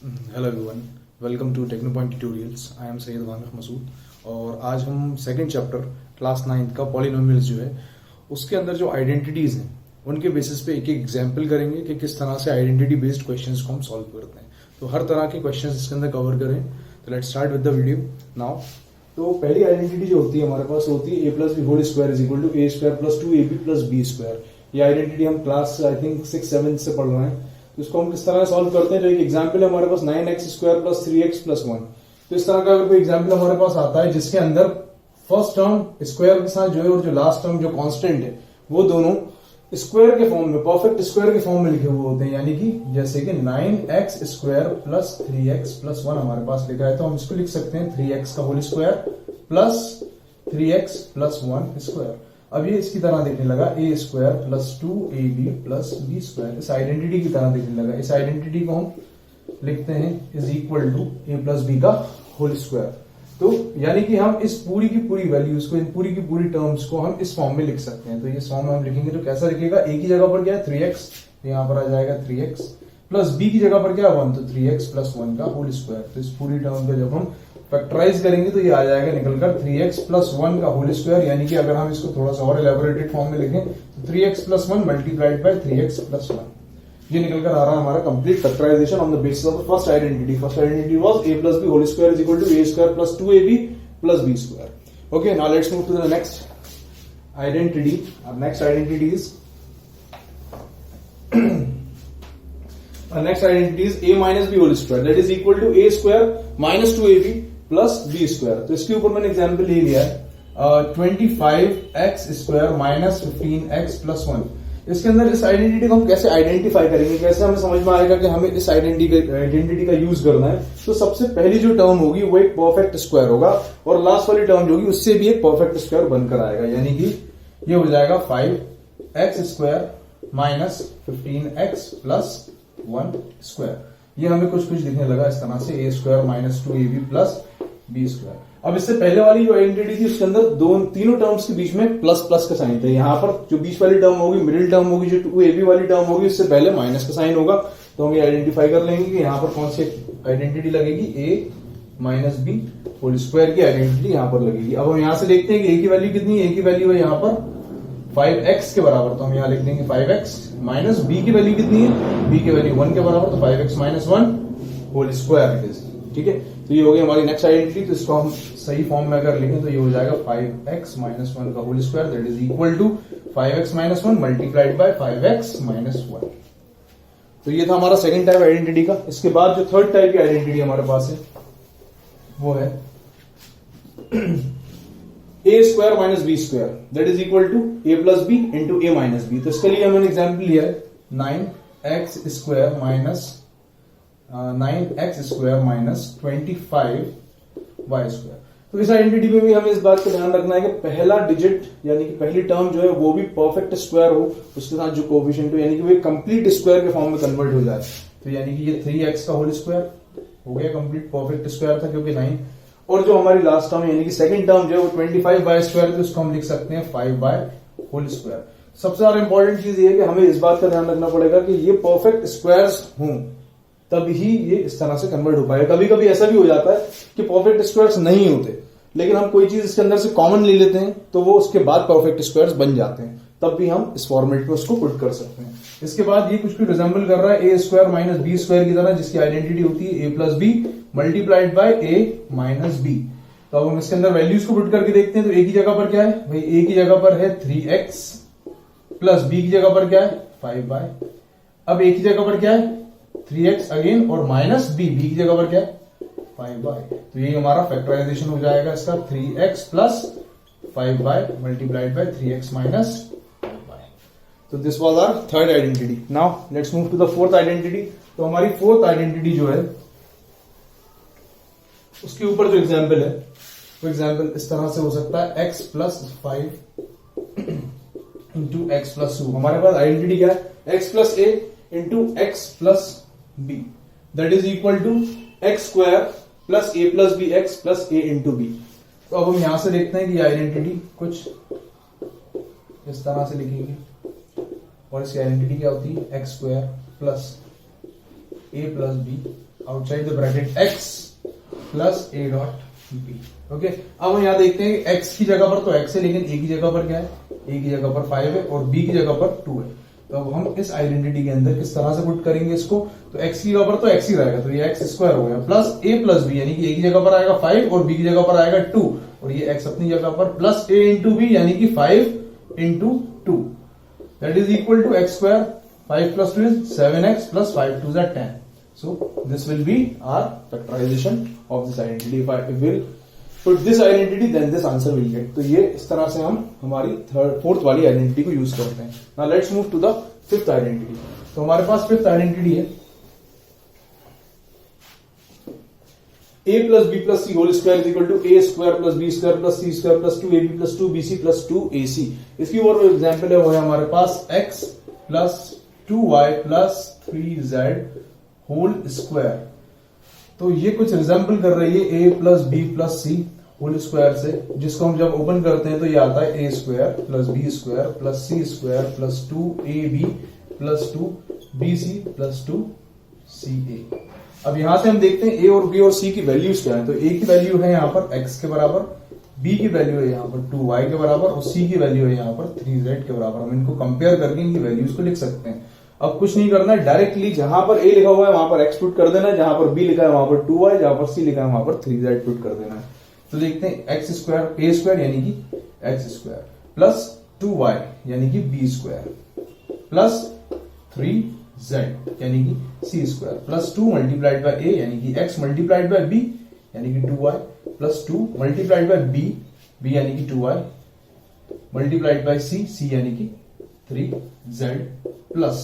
Hello everyone, welcome to Technopoint tutorials. I am Syed Wanif Masood और आज हम सेकंड चैप्टर क्लास 9 का पॉलिनोमियल्स जो है उसके अंदर जो आइडेंटिटीज हैं उनके बेसिस पे एक एक एग्जाम्पल करेंगे कि किस तरह से आइडेंटिटी बेस्ड क्वेश्चंस को हम सॉल्व करते हैं। तो हर तरह के क्वेश्चंस इसके अंदर कवर करें। तो let's start with the video now. तो पहली आइडेंटिटी जो होती है हमारे पास होती है a plus b whole square is equal to a square plus 2ab plus b square. ये आइडेंटिटी हम क्लास आई थिंक 6-7 से पढ़ रहे हैं। तो इसको हम किस तरह सॉल्व करते हैं। तो एक एग्जाम्पल है हमारे पास 9x square plus 3x plus 1। तो इस तरह का अगर कोई एग्जाम्पल हमारे पास आता है जिसके अंदर फर्स्ट टर्म स्क्वायर के साथ जो है और जो लास्ट टर्म जो कांस्टेंट है वो दोनों स्क्वायर के फॉर्म में, परफेक्ट स्क्वायर के फॉर्म में लिखे हुए होते हैं, यानी कि जैसे कि 9x square plus 3x plus 1 हमारे पास लिखा है तो हम इसको लिख सकते हैं 3x का whole square plus 3x plus 1 square. अब ये इसकी तरह दिखने लगा a square plus 2ab plus b square, इस आइडेंटिटी की तरह दिखने लगा। इस आइडेंटिटी को हम लिखते हैं is equal to a plus b का होल स्क्वायर। तो यानी कि हम इस पूरी की पूरी वैल्यूज को, इन पूरी की पूरी टर्म्स को हम इस फॉर्म में लिख सकते हैं। तो ये फॉर्म में हम लिखेंगे तो कैसा लिखेगा, ए की जगह पर क्या है 3x, यहां पर आ जाएगा 3x प्लस बी की जगह पर क्या है 1, तो 3x प्लस 1 का होल स्क्वायर। तो इस पूरी टर्म को जब हम फैक्टराइज करेंगे तो ये आ जाएगा निकलकर 3x प्लस 1 का होल स्क्वायर, यानी कि अगर हम इसको थोड़ा सा और एलेबोरेटेड फॉर्म में लिखें तो 3x plus 1 multiplied bye 3x plus 1। ये निकलकर आ रहा है हमारा complete factorization on the basis of the first identity. First identity was a plus b whole square is equal to a square plus 2ab plus b square. Okay, now let's move to the next identity. अब next identity is next identity is a minus b whole square that is equal to a square minus 2ab plus b square। तो इसके ऊपर मैंने example ले लिया है 25x square minus 15x plus 1। इसके अंदर इस आइडेंटिटी को हम कैसे आइडेंटिफाई करेंगे, कैसे हमें समझ में आएगा कि हमें इस आइडेंटिटी का यूज करना है। तो सबसे पहली जो टर्म होगी वो एक परफेक्ट स्क्वायर होगा और लास्ट वाली टर्म जो होगी उससे भी एक परफेक्ट स्क्वायर बनकर आएगा, यानी कि ये हो जाएगा 5x square minus 15x plus 1 square. ये हमें कुछ दिखने लगा इस तरह से, a square minus 2ab plus b square. अब इससे पहले वाली जो आइडेंटिटी थी उसके अंदर तीनों टर्म्स के बीच में प्लस प्लस का साइन था। यहाँ पर जो बीच वाली टर्म होगी, मिडिल टर्म होगी, जो 2ab वाली टर्म होगी उससे पहले माइनस का साइन होगा। तो हम ये आइडेंटिफाई कर लेंगे कि यहाँ पर कौन सी आइडेंटिटी लगेगी, a minus b whole square की आइडेंटिटी यहाँ पर लगेगी। अब हम यहाँ से देखते हैं कि a की वैल्यू कितनी है, a की वैल्यू है यहाँ पर 5x के बराबर, तो हम यहाँ लिख देंगे 5x माइनस b की वैल्यू कितनी है, b की वैल्यू 1 के बराबर, तो 5x minus 1 whole square it is. ठीक है, तो ये हो गई हमारी नेक्स्ट आइडेंटिटी। तो इसको हम सही फॉर्म में अगर लिखें तो ये हो जाएगा 5x माइनस 1 का whole square that is equal to 5x minus 1 multiplied by 5x minus 1। तो ये था हमारा सेकंड टाइप आइडेंटिटी का। इसके बाद जो थर्ड टाइप की आइडेंटिटी हमारे पास है वो है a square minus b square that is equal to a plus b into a minus b. तो इसके लिए हमने एग्जाम्पल लिया है 9x square minus 9x square minus 25y square. तो इस आइडेंटिटी में भी हमें इस बात का ध्यान रखना है कि पहला डिजिट यानी कि पहली टर्म जो है वो भी परफेक्ट स्क्वायर हो, उसके साथ जो कोएफिशिएंट हो यानी कि वो कंप्लीट स्क्वायर के फॉर्म में कन्वर्ट हो जाए। तो यानी कि ये 3x का होल स्क्वायर हो गया, कंप्लीट परफेक्ट स्क्वायर था क्योंकि 9, और जो हमारी लास्ट टर्म यानी कि सेकंड टर्म जो है वो 25y स्क्वायर, तो उसको हम लिख सकते हैं 5y होल स्क्वायर। सबसे ज्यादा इंपॉर्टेंट चीज ये है कि हमें इस बात का ध्यान रखना पड़ेगा कि ये परफेक्ट स्क्वायर्स हों तभी ये इस तरह से कन्वर्ट हो पाएगा। कभी कभी ऐसा भी हो जाता है कि परफेक्ट स्क्वायर्स नहीं होते, लेकिन हम कोई चीज इसके अंदर से कॉमन ले लेते हैं तो वो उसके बाद परफेक्ट स्क्वायर्स बन जाते हैं, तब भी हम इस फॉर्मेट में उसको पुट कर सकते हैं। इसके बाद ये कुछ भी रिजेंबल कर रहा है a square minus b square की तरह, जिसकी आइडेंटिटी होती है a plus b multiplied by a minus b. तो अब हम इसके अंदर वैल्यूज को पुट करके देखते हैं। तो a की जगह पर क्या है भाई, a की जगह पर है 3x प्लस b की जगह पर क्या है 5y। अब a की जगह पर क्या है 3x अगेन और माइनस b की जगह पर क्या है 5y। तो ये हमारा फैक्टराइजेशन हो जाएगा इसका 3x plus 5y multiplied by 3x minus 5y। तो this was our third identity. Now let's move to the fourth identity. तो हमारी फोर्थ आइडेंटिटी जो है उसके ऊपर जो एग्जाम्पल है वो एग्जाम्पल इस तरह से हो सकता है x plus 5 into x plus 2। हमारे पास आइडेंटिटी क्या है, x plus a into x plus b that is equal to x square plus a plus b x plus a into b. तो अब हम यहां से देखते हैं कि ये आइडेंटिटी कुछ इस तरह से लिखेंगे और इसकी आइडेंटिटी क्या होती है, x square plus a plus b outside the bracket x plus a dot b। Okay, अब हम यहाँ देखते हैं कि x की जगह पर तो x है, लेकिन a की जगह पर क्या है, a की जगह पर 5 है और b की जगह पर 2 है। तो अब हम इस आइडेंटिटी के अंदर किस तरह से पुट करेंगे इसको, तो x की जगह पर तो x ही रहेगा, तो ये x स्क्वायर हो गया प्लस a प्लस b, यानी कि a की जगह पर आएगा 5 और b की जगह पर आएगा 2, और ये x अपनी जगह पर प्लस a इंटू बी यानी कि 5 into 2, that is equal to x स्क्वायर, 5 plus 2 is 7x plus 5 2 is 10। So this will be our factorization of this identity. If I will put this identity, then this answer will get. तो ये इस तरह से हम हमारी fourth वाली identity को यूज करते हैं। Now let's move to the fifth identity. तो हमारे पास फिफ्थ आइडेंटिटी है a plus b plus c whole square is equal to a square plus b square plus c square plus 2ab plus 2bc plus 2ac। इसकी और example है वो है हमारे पास x plus 2y plus 3z whole square. तो ये कुछ रिजेंबल कर रही है a plus b plus c whole square से, जिसको हम जब ओपन करते हैं तो ये आता है a square plus b square plus c square plus 2ab plus 2bc plus 2ca। अब यहां से हम देखते हैं a और b और c की वैल्यूज क्या है। तो a की वैल्यू है यहां पर x के बराबर, b की वैल्यू है यहां पर 2y के बराबर और c की वैल्यू है यहां पर 3z के बराबर। हम इनको कंपेयर करके इनकी वैल्यूज को लिख सकते हैं। अब कुछ नहीं करना है, डायरेक्टली जहां पर a लिखा हुआ है वहां पर x पुट कर देना है, जहां पर b लिखा है वहां पर 2y, जहां पर c लिखा है वहां पर 3z पुट कर देना है। तो देखते हैं x स्क्वायर a स्क्वायर यानी कि x स्क्वायर प्लस 2y यानी कि b स्क्वायर प्लस 3z यानी कि c square plus 2 multiplied by a यानी कि x मल्टीप्लाइड बाय b यानी कि 2y plus 2 multiplied by b यानी कि 2y मल्टीप्लाइड बाय c यानी कि 3z plus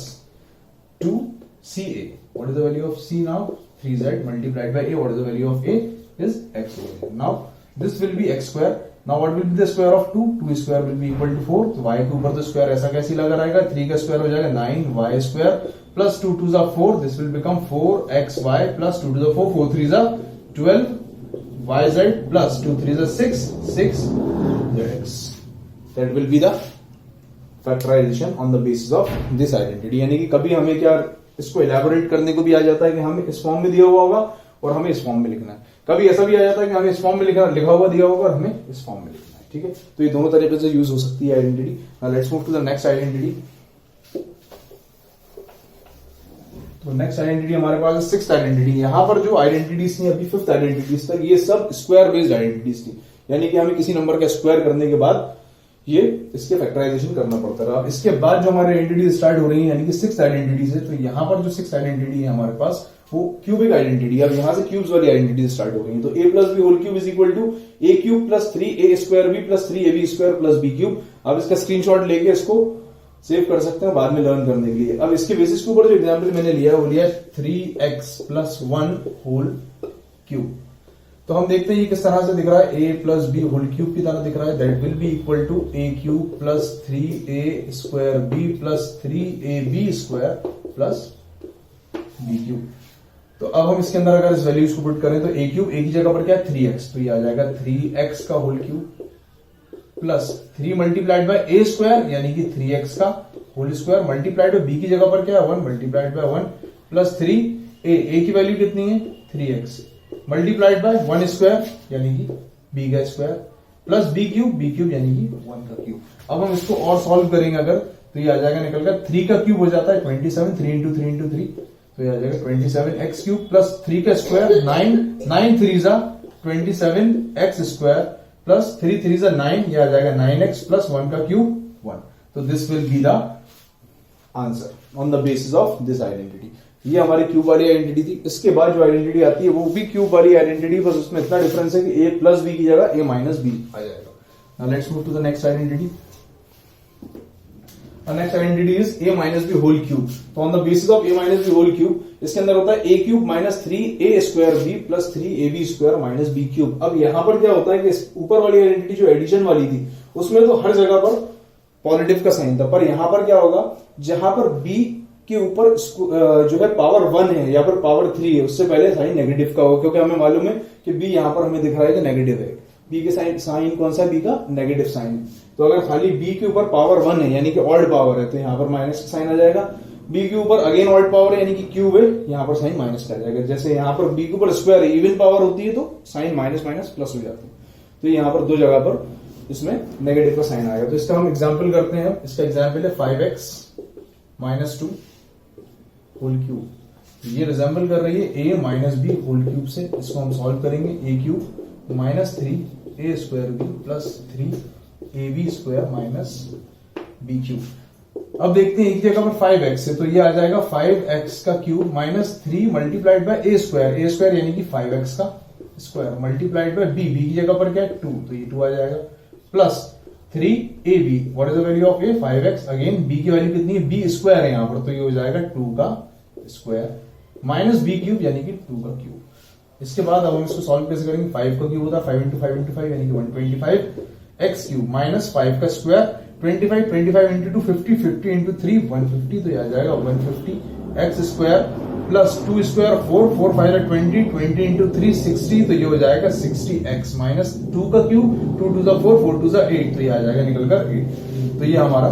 2ca. What is the value of c now? 3z multiplied by a. What is the value of a? Is x over here. Now this will be x square. Now what will be the square of 2? 2 square will be equal to 4. तो y के ऊपर तो square ऐसा कैसे लगा रहेगा, 3 का square हो जाएगा 9y square plus 2 2 is 4. This will become 4xy plus 2 to the 4 4 3 is 12yz plus 2 3 is 6zx. That will be the factorization on the basis of this identity. यानी कि कभी हमें क्या इसको इलेबोरेट करने को भी आ जाता है कि हमें इस फॉर्म में दिया हुआ होगा और हमें इस फॉर्म में लिखना है, कभी ऐसा भी आ जाता है कि हमें इस फॉर्म में लिखा हुआ दिया होगा और हमें इस फॉर्म में लिखना है। ठीक है, तो ये दोनों तरीके से यूज हो सकती है identity. Now let's move to the next identity. तो नेक्स्ट आइडेंटिटी हमारे पास सिक्स्थ आइडेंटिटी। यहां पर जो आइडेंटिटीज थी अभी फिफ्थ आइडेंटिटीज तक, ये सब स्क्वायर बेस्ड आइडेंटिटीज थी, यानी कि हमें किसी नंबर का स्क्वायर करने के बाद ये इसके फैक्टराइजेशन करना पड़ता है। अब इसके बाद जो हमारे आइडेंटिटी स्टार्ट हो रही है यानी कि सिक्स आइडेंटिटीज है, तो यहां पर जो सिक्स आइडेंटिटी है हमारे पास वो क्यूबिक आइडेंटिटी। अब यहां से क्यूब्स वाली आइडेंटिटी स्टार्ट हो गई है। तो a plus b whole cube is equal to a cube plus 3a square b plus 3ab square plus b cube. अब इसका स्क्रीनशॉट लेके इसको सेव कर सकते हैं बाद में लर्न करने के लिए। अब इसके बेसिस के ऊपर जो एग्जाम्पल मैंने लिया है वो लिया 3x प्लस 1 होल क्यूब। तो हम देखते हैं ये किस तरह से दिख रहा है, a plus b whole cube की तरह दिख रहा है। That will be equal to a cube plus 3a square b plus 3ab square plus b cube. तो अब हम इसके अंदर अगर इस वैल्यूज को पुट करें तो a क्यूब a की जगह पर क्या है 3x, तो ये आ जाएगा 3x का whole cube plus 3 multiplied by a square यानी कि 3x का whole square multiplied by b की जगह पर क्या है 1 मल्टीप्लाइड बाय 1 प्लस 3a की वैल्यू कितनी है 3x मल्टीप्लाइड बाय 1 स्क्वायर यानी कि b का स्क्वायर प्लस b क्यूब यानी कि 1 का क्यूब। अब हम इसको और सॉल्व करेंगे अगर तो ये आ जाएगा निकलकर 3 का क्यूब हो जाता है 27, 3 इंटू 3 इंटू 3, तो ये आ जाएगा 27x क्यूब प्लस 3 का स्क्वायर 9 3 जा 27x स्क्वायर प्लस 3 3 जा 9, ये आ जाएगा 9x प्लस 1 का क्यूब 1। तो this will be the answer on the basis of this identity. ये हमारी क्यूब वाली आइडेंटिटी थी। इसके बाद जो आइडेंटिटी आती है वो भी क्यूब वाली आइडेंटिटी, बस उसमें इतना डिफरेंस है कि a प्लस बी की जगह a माइनस बी आ जाएगा। Now let's move to the next identity. Next identity is a minus b whole cube. तो on the basis of a minus b whole cube इसके अंदर होता है a cube minus 3a square b plus 3ab square minus b cube. अब यहां पर क्या होता है कि ऊपर वाली आइडेंटिटी जो एडिशन वाली थी उसमें तो हर जगह पर पॉजिटिव का साइन था, पर यहां पर क्या होगा जहां पर b के ऊपर जो है पावर 1 है या फिर पावर 3 है उससे पहले साइन नेगेटिव का होगा, क्योंकि हमें मालूम है कि b यहां पर हमें दिख रहा है कि नेगेटिव है। b के साइन कौन सा है, b का नेगेटिव साइन। तो अगर खाली b के ऊपर पावर 1 है यानी कि ऑड पावर है तो यहां पर माइनस का साइन आ जाएगा। बी के ऊपर अगेन ऑड पावर है यानी कि क्यूब है, यहाँ पर साइन माइनस का जाएगा। जैसे यहाँ पर बी के ऊपर स्क्वायर है, इवन पावर होती है तो साइन माइनस माइनस प्लस हो जाती है, तो यहाँ पर दो जगह पर इसमें नेगेटिव का साइन आएगा। तो इसका हम एग्जाम्पल करते हैं। इसका एग्जाम्पल है 5x माइनस 2 होल क्यूब। ये रिजेंबल कर रही है a minus b whole cube से। इसको हम सॉल्व करेंगे। a cube minus 3 a square b plus 3 a b square minus b cube. अब देखते हैं एक जगह पर 5x है तो ये आ जाएगा 5x का cube minus 3 multiplied by a square यानी कि 5x का स्क्वायर मल्टीप्लाइड बाय b की जगह पर क्या है 2, तो ये 2 आ जाएगा plus 3ab। What is the value of a 5x। Again b की वैल्यू कितनी है, b स्क्वायर है यहाँ पर, तो ये हो जाएगा 2 का स्क्वायर माइनस बी क्यूब यानी कि 2 का क्यूब। इसके बाद अब हम इसको सॉल्व कैसे करेंगे। 5 का क्यूब होता है 5 इंटू 5 इंटू 5 यानी कि 125 एक्स क्यूब माइनस 5 का स्क्वायर 25 इंटू 2 50 50 इंटू 3 150, तो ये आ जाएगा 150 x square plus 2 square 4 4 5 20 20 into 3 60, तो ये हो जाएगा 60 एक्स माइनस 2 का क्यूब 2 2 4 4 2 8, तो ये आ जाएगा निकल कर 8। तो ये हमारा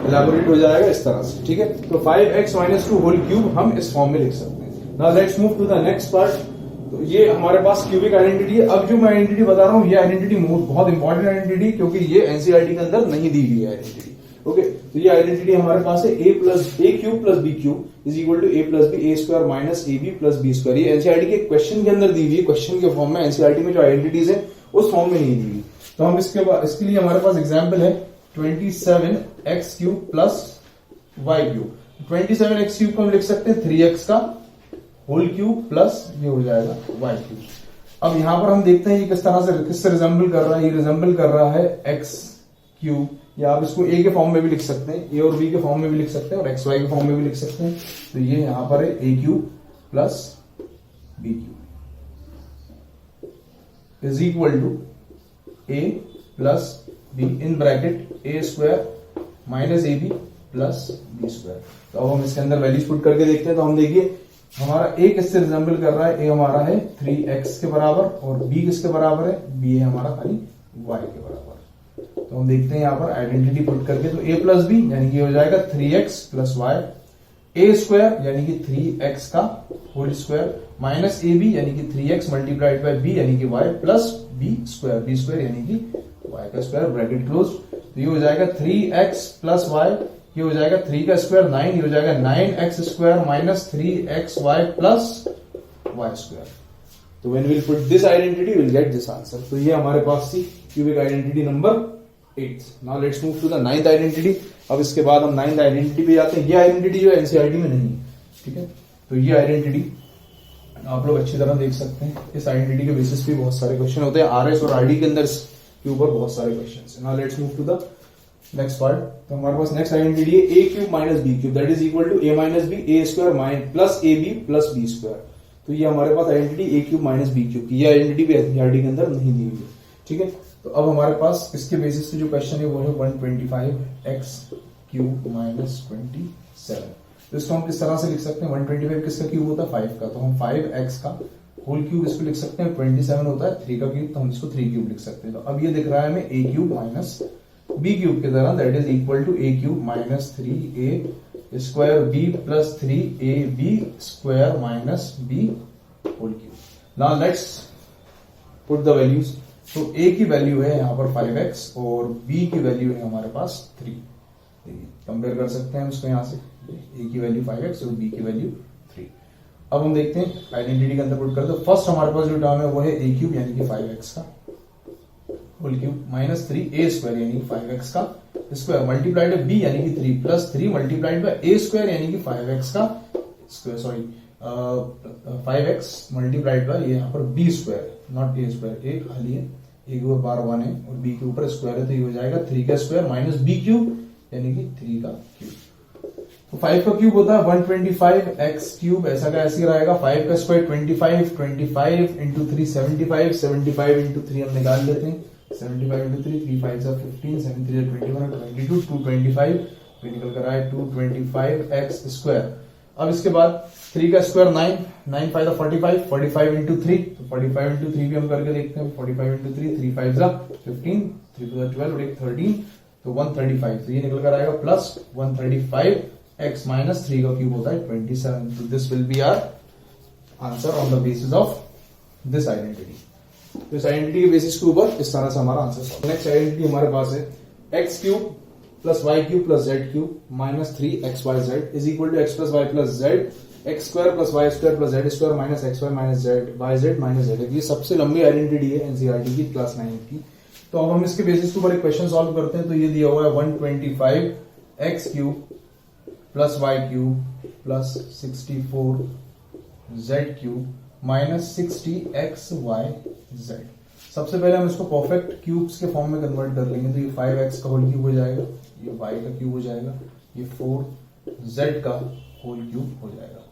इलेबोरेट हो जाएगा इस तरह से, ठीक है। तो 5x माइनस 2 होल क्यूब हम इस फॉर्म में लिख सकते हैं। Now let's move to the next part. तो ये हमारे पास क्यूबिक आइडेंटिटी है। अब जो मैं आइडेंटिटी बता रहा हूँ ये आइडेंटिटी बहुत इंपॉर्टेंट आइडेंटिटी, क्योंकि ये एनसीईआरटी के अंदर नहीं दी हुई है आइडेंटिटी। ओके, तो ये आइडेंटिटी हमारे पास है a cube plus b cube is equal to a plus b a square minus a b plus b square. ये एनसीईआरटी के क्वेश्चन के अंदर दी हुई है, क्वेश्चन के फॉर्म में। एनसीईआरटी में जो आइडेंटिटीज है उस फॉर्म में नहीं दी हुई। तो हम इसके लिए हमारे पास एग्जाम्पल है 27x cube plus y cube. 27x cube को हम लिख सकते हैं 3x का होल क्यूब प्लस ये हो जाएगा y क्यूब। अब यहां पर हम देखते हैं ये किससे रिजेंबल कर रहा है। ये रिजेंबल कर रहा है x क्यूब, या आप इसको a के फॉर्म में भी लिख सकते हैं, a और b के फॉर्म में भी लिख सकते हैं और xy के फॉर्म में भी लिख सकते हैं। तो ये यहां पर है a cube plus b cube is equal to a plus b in bracket a square minus a b plus b square. तो अब हम इसके अंदर वैल्यूज पुट करके देखते हैं। तो हम देखिए हमारा a किससे रिजेंबल कर रहा है। a हमारा है 3x के बराबर और b किसके बराबर है, b है हमारा खाली y के बराबर। तो हम देखते हैं यहाँ पर आइडेंटिटी पुट करके। तो a प्लस बी यानी कि हो जाएगा 3x plus Y, a square यानी कि 3x का whole square minus a b यानी कि 3x मल्टीप्लाइड बाय b यानी कि y प्लस b स्क्वायर यानी कि y का स्क्वायर ब्रैकेट क्लोज। तो ये हो जाएगा 3x प्लस y, ये हो जाएगा 3 का स्क्वायर 9, ये हो जाएगा 9x square minus 3xy plus y square. तो when will put this identity will get this answer. तो ये हमारे पास थी cubic identity number 8। Now let's move to the 9th identity. अब इसके बाद हम 9th आइडेंटिटी पे जाते हैं। ये आइडेंटिटी जो एनसीईआरटी में नहीं है, ठीक है। तो ये आइडेंटिटी आप लोग अच्छी तरह देख सकते हैं। इस आइडेंटिटी के बेसिस पे बहुत सारे क्वेश्चन होते हैं। आरएस और आरडी के अंदर के ऊपर बहुत सारे क्वेश्चन है। Now let's move to the next part. तो हमारे पास नेक्स्ट आइडेंटिटी है a cube minus b cube that is equal to a minus b a square minus plus a b plus b square. तो ये हमारे पास identity a cube minus b cube की, ये आइडेंटिटी भी एनसीईआरटी के अंदर नहीं दी हुई है, ठीक है। तो अब हमारे पास इसके बेसिस पे जो क्वेश्चन है वो है 125x क्यूब माइनस 27। तो इसको हम किस तरह से लिख सकते हैं। 125 किसका क्यूब होता है 5 का, तो हम 5x का होल क्यूब इसको लिख सकते हैं। 27 होता है 3 का क्यूब, तो हम इसको 3 क्यूब लिख सकते हैं। तो अब ये दिख रहा है हमें a cube minus b cube की तरह, that is equal to a cube minus 3a square b plus 3ab square minus b whole cube. Now let's put the values. तो a की वैल्यू है यहाँ पर 5x और b की value है हमारे पास 3। कंपेयर कर सकते हैं हम इसको यहाँ से, a की वैल्यू 5x और b की वैल्यू 3। अब हम देखते हैं आइडेंटिटी के अंदर पुट करते हैं। फर्स्ट हमारे पास जो टर्म है वो है a क्यूब यानी कि 5x का whole cube minus 3a square यानी कि 5x का स्क्वायर मल्टीप्लाइड है b यानी कि 3 plus 3 multiplied by a square यानी कि 5x का square, sorry 5x multiplied bye यहाँ पर b square not a square, a खाली है, a के ऊपर बार 1 है और b के ऊपर स्क्वायर है, तो ये हो जाएगा 3 का स्क्वायर माइनस b क्यूब यानी कि 3 का क्यूब। तो 5 का क्यूब होता है 125x क्यूब, ऐसा का ऐसे रहेगा। 5 का स्क्वायर 25 इंटू 3 75 इंटू 3 हम निकाल लेते हैं। 75 इंटू 3 5 15 7 3 21 22 225 निकल कर आए 225x स्क्वायर। अब इसके बाद 3 का स्क्वायर 9 5 45 इंटू 3, तो 45 इंटू 3 भी हम करके देखते हैं। 45 इंटू 3 5 15 3 12 और 13, तो 135। तो ये निकल कर आएगा प्लस 135 x माइनस 3 का क्यूब होता है 27। तो this will be our answer on the basis of this identity. तो इस आइडेंटिटी के बेसिस के ऊपर इस तरह से हमारा आंसर। नेक्स्ट आइडेंटिटी हमारे पास है x cube plus y cube plus z cube minus 3xyz is equal to x plus y plus z x square plus y square plus z square minus x y minus z y z minus z. ये सबसे लंबी identity है NCERT की class 9 की। तो अब हम इसके बेसिस के ऊपर एक क्वेश्चन सॉल्व करते हैं। तो ये दिया हुआ है 125 x cube plus y cube plus 64 z cube minus 60 x y z. सबसे पहले हम इसको परफेक्ट क्यूब्स के फॉर्म में कन्वर्ट कर लेंगे। तो ये 5x का होल क्यूब हो जाएगा, ये y का क्यूब हो जाएगा, ये 4z का होल क्यूब हो जाएगा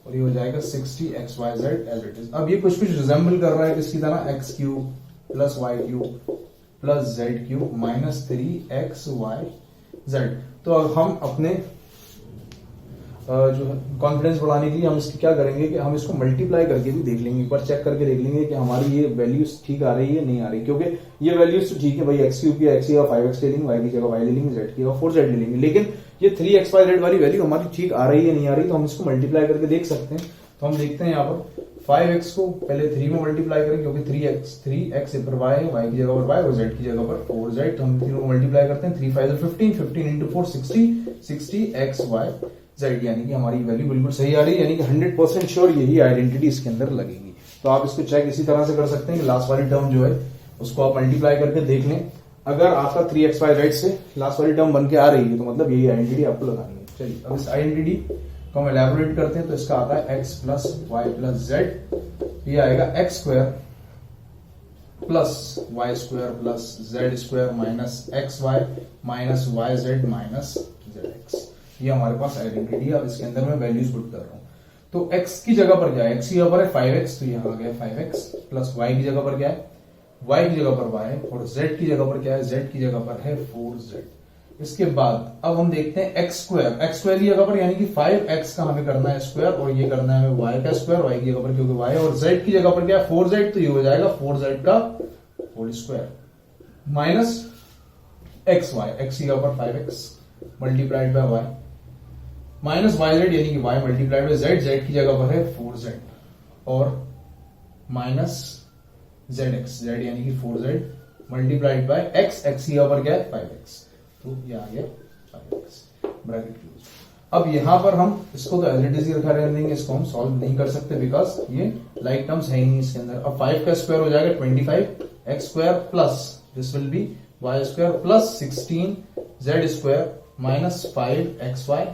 और ये हो जाएगा 60xyz एज इट इज। अब ये कुछ रिजेंबल कर रहा है किसकी तरह, x cube plus y cube plus z cube minus 3xyz। तो अब हम अपने जो कॉन्फिडेंस बढ़ाने के लिए हम इसकी क्या करेंगे कि हम इसको मल्टीप्लाई करके भी देख लेंगे, एक बार चेक करके देख लेंगे कि हमारी ये वैल्यूज ठीक आ रही है नहीं आ रही। क्योंकि ये वैल्यूज तो ठीक है भाई, एक्स क्यूब की एक्स की 5x ले लेंगे, वाई की जगह वाई ले लेंगे, जेड की 4z ले लेंगे, लेकिन ये 3xyz वाली वैल्यू हमारी ठीक आ रही है नहीं आ रही। तो हम इसको मल्टीप्लाई करके देख सकते हैं। तो हम देखते हैं यहाँ पर 5x को पहले 3 में मल्टीप्लाई करें क्योंकि 3x पर y है, y की जगह पर y और z की जगह पर 4z। तो हम तीनों को मल्टीप्लाई करते हैं, 3 5 15, 15 इंटू 4 60 60xyz, यानी कि हमारी वैल्यू बिल्कुल सही आ रही है, यानी कि 100% श्योर यही आइडेंटिटी इसके अंदर लगेगी। तो आप इसको चेक इसी तरह से कर सकते हैं कि लास्ट वाली टर्म जो है उसको आप मल्टीप्लाई करके देख लें। अगर आपका 3xyz से लास्ट वाली टर्म बन के आ रही है तो मतलब यही आइडेंटिटी आपको लगानी है। चलिए अब इस आइडेंटिटी को हम एलैबोरेट करते हैं। तो इसका आता है x plus y plus z, ये आएगा x square plus y square plus z square minus x y minus y z minus z x. ये हमारे पास आइडेंटिटी है। अब इसके अंदर मैं वैल्यूज पुट कर रहा हूं। तो x की जगह पर क्या है, x की जगह पर है 5x, तो यहां आ गया 5x प्लस y की जगह पर क्या है, y की जगह पर y और z की जगह पर क्या है, z की जगह पर है 4z। इसके बाद अब हम देखते हैं x स्क्वायर की जगह पर, यानी कि 5x का हमें करना है स्क्वायर और ये करना है हमें y का स्क्वायर, y की जगह पर क्योंकि y और z की जगह पर क्या है 4z, तो ये हो जाएगा 4z का whole square minus xy, x की जगह पर 5x multiplied by y minus y z, यानी कि y multiplied by z, z की जगह पर है 4z और माइनस zx, z यानी कि 4z multiplied by x, x की जगह पर क्या है 5x, तो ये आ गया 5x ब्रैकेट क्लोज। अब यहां पर हम इसको तो एज इट इज रखा रहने देंगे, इसको हम सॉल्व नहीं कर सकते बिकॉज ये लाइक टर्म्स है ही नहीं इसके अंदर। अब 5 का स्क्वायर हो जाएगा 25 x square plus this will be y square plus 16 z square minus 5 xy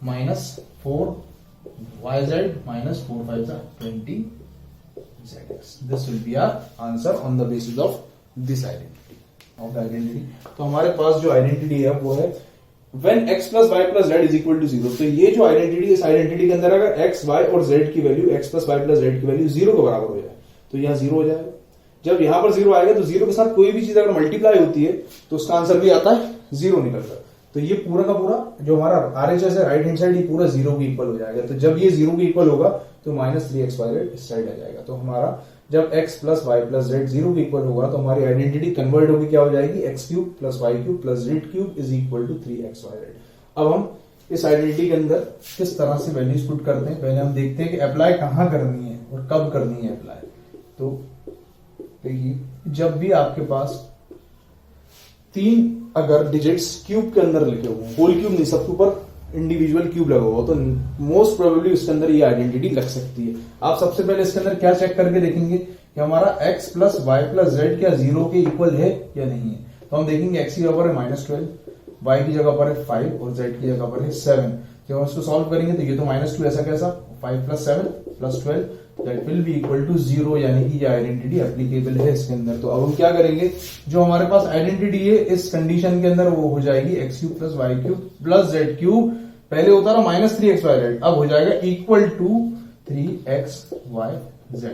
minus 4yz minus 4 5 20 zx। This will be our answer on the basis of this identity. तो हमारे पास जो आइडेंटिटी है वो है when x plus y plus z is equal to 0। तो ये जो identity, इस आइडेंटिटी के अंदर अगर x, y और z की value, x plus y plus z की वैल्यू 0 के बराबर हो जाए तो यहाँ 0 हो जाएगा। जब यहां पर 0 आएगा तो 0 के साथ कोई भी चीज अगर मल्टीप्लाई होती है तो उसका आंसर भी आता है 0 निकलकर। तो ये पूरा का पूरा जो हमारा RHS है राइट हैंड साइड, ये पूरा 0 के इक्वल हो जाएगा। तो जब ये 0 के इक्वल होगा तो माइनस 3xyz इस साइड आ जाएगा। तो हमारा जब x plus y plus z 0 के इक्वल होगा तो हमारी आइडेंटिटी कन्वर्ट होगी, क्या हो जाएगी, x cube plus y cube plus z cube is equal to 3xyz। अब हम इस आइडेंटिटी के अंदर किस तरह से वैल्यूज पुट करते हैं, पहले हम देखते हैं कि अप्लाई कहां करनी है और कब करनी है अप्लाई। तो देखिए, जब भी आपके पास 3 अगर डिजिट्स क्यूब के अंदर लिखे हुए हैं, होल क्यूब नहीं, सबके ऊपर इंडिविजुअल क्यूब लगा हुआ, तो मोस्ट प्रोबेबली इसके अंदर ये आइडेंटिटी लग सकती है। आप सबसे पहले इसके अंदर क्या चेक करके देखेंगे कि हमारा x plus y plus z क्या 0 के इक्वल है या नहीं है। तो हम देखेंगे x की जगह पर है -12, y की जगह पर है 5 और z की जगह पर है 7। जब हम इसको सॉल्व करेंगे तो ये तो -2 ऐसा कैसा, 5 plus 7 plus 12 that will be equal to 0, यानी कि ये आइडेंटिटी एप्लीकेबल है इसके अंदर। तो अब हम क्या करेंगे, जो हमारे पास आइडेंटिटी है इस कंडीशन के अंदर वो हो जाएगी x cube plus y cube plus z cube, पहले होता था माइनस 3xyz, अब हो जाएगा इक्वल टू 3xyz,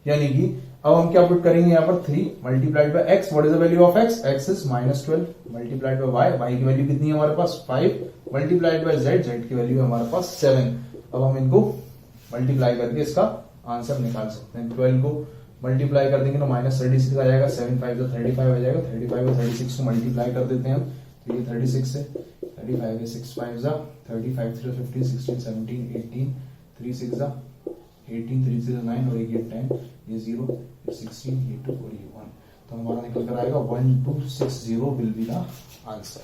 यानी कि अब हम क्या पुट करेंगे यहाँ पर 3 multiplied bye x, what is the value of x, x is -12 multiplied by y, y की वैल्यू कितनी है हमारे पास 5 मल्टीप्लाइड बाय z, z की वैल्यू है हमारे पास 7। अब हम इनको मल्टीप्लाई करके इसका आंसर निकाल सकते हैं। 12 को मल्टीप्लाई कर देंगे तो -36 आ जाएगा, 7 5 तो 35 आ जाएगा, 35 और 36 को मल्टीप्लाई कर देते हैं हम तो ये 36 है, 35 है, 6 5 जा 35, 3 15, 16 17 18, 3 6 जा 18, 3 6 9 और एक 10, ये 0, ये 16, ये 2 और ये 1। तो हमारा निकल कर आएगा 1260 विल बी द आंसर।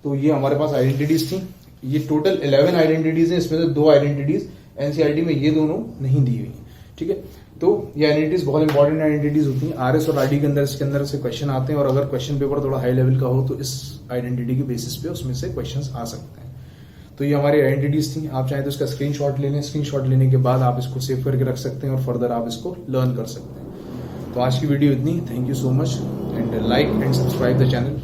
तो ये हमारे पास आइडेंटिटीज थी। ये टोटल 11 आइडेंटिटीज हैं, इसमें से 2 आइडेंटिटीज एनसीईआरटी में ये दोनों नहीं दी हुई हैं, ठीक है। तो ये आइडेंटिटीज बहुत इंपॉर्टेंट आइडेंटिटीज होती हैं। आरएस और आरडी के अंदर इसके अंदर से क्वेश्चन आते हैं, और अगर क्वेश्चन पेपर थोड़ा हाई लेवल का हो तो इस आइडेंटिटी के बेसिस पे उसमें से क्वेश्चंस आ सकते हैं। तो ये हमारी आइडेंटिटीज थी। आप चाहें तो इसका स्क्रीनशॉट ले लें, स्क्रीनशॉट लेने के बाद आप इसको सेव करके रख सकते हैं और फर्दर आप इसको लर्न कर सकते हैं। तो आज की वीडियो इतनी। Thank you so much and like and subscribe the channel.